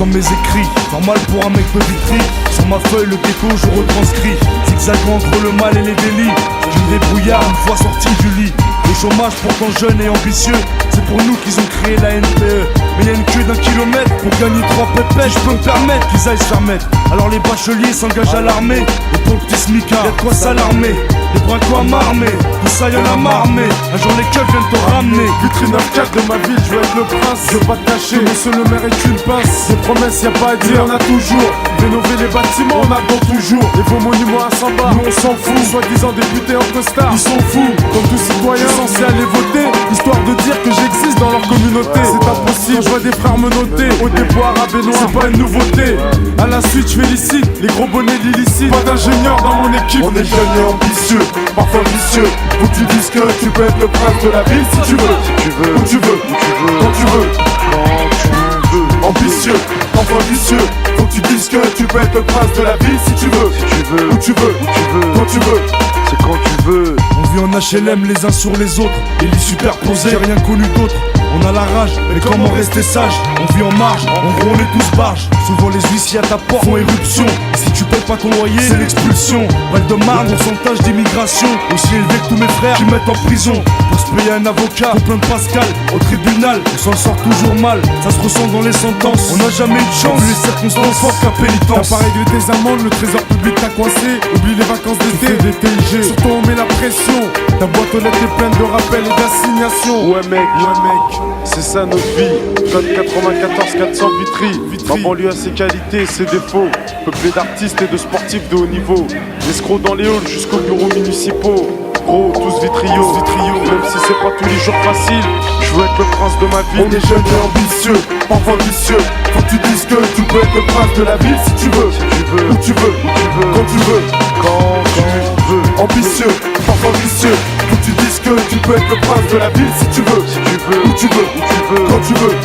mes écrits, normal pour un mec de Vitry. Sur ma feuille le ghetto je retranscris, zigzagant entre le mal et les délits. J'ai me débrouillard une fois sorti du lit. Le chômage pourtant jeune et ambitieux, c'est pour nous qu'ils ont créé la NPE. Mais y'a une queue d'1 kilomètre pour gagner 3 pépés. Je peux me permettre qu'ils aillent se faire mettre. Alors les bacheliers s'engagent à l'armée. Et pour le petit smicard, y'a de quoi s'alarmer. Les braquots à m'armer, tout ça y'en a marmé. Un jour les keufs viennent te ramener. Vitrine 9-4 de ma ville, je veux être le prince. Je veux pas te cacher, monsieur le maire est une pince. Des promesses y'a pas à dire, on a toujours. Rénover les bâtiments, on attend toujours. Et vos monuments à 100 bars, nous on s'en fout. Soi-disant députés en costard, ils sont fous. Comme tout citoyen censé aller voter, histoire de dire que j'existe dans leur communauté. C'est impossible, je vois des frères me noter. Au dépôt arabe et noir, c'est pas une nouveauté. À la suite, je félicite les gros bonnets l'illicite. Pas d'ingénieur dans mon équipe. On est jeunes et ambitieux, parfois vicieux. Faut que tu dises que tu peux être le prince de la ville si tu veux. Où tu veux, quand tu veux. Ambitieux, parfois vicieux. Faut que tu dises que tu peux être le prince de la ville si tu veux. Où tu veux, quand tu veux. C'est quand tu veux. On vit en HLM les uns sur les autres, les lits superposés, j'ai rien connu d'autre. On a la rage, mais comment rester sage? On vit en marge, en gros on est tous barges. Souvent les huissiers à ta porte font éruption. Et si tu payes pas ton loyer, c'est l'expulsion. Val-de-Marne, pourcentage d'immigration aussi élevé que tous mes frères qui mettent en prison. Pour se payer un avocat, pour plein de Pascal. Au tribunal, on s'en sort toujours mal. Ça se ressent dans les sentences, on n'a jamais eu de chance. Vu les circonstances fortes qu'à pénitence. T'as pas réglé tes amendes, le trésor public t'a coincé. Oublie les vacances d'été, des TIG. Surtout on met la pression. Ta boîte aux lettres est pleine de rappels et d'assignations. Ouais mec, c'est ça notre vie. Code 94 400 Vitry. Ma banlieue a ses qualités et ses défauts. Peuplé d'artistes et de sportifs de haut niveau. Escrocs dans les halls jusqu'aux bureaux municipaux. Gros, tous vitriaux, même si c'est pas tous les jours facile. Je veux être le prince de ma ville. On est jeunes et ambitieux, parfois vicieux. Faut que tu dises que tu peux être le prince de la ville si tu veux. Où tu veux, quand tu veux. Ambitieux, parfois vicieux. Faut que tu dises que tu peux être le prince de la ville si tu veux. Où tu veux, quand tu veux.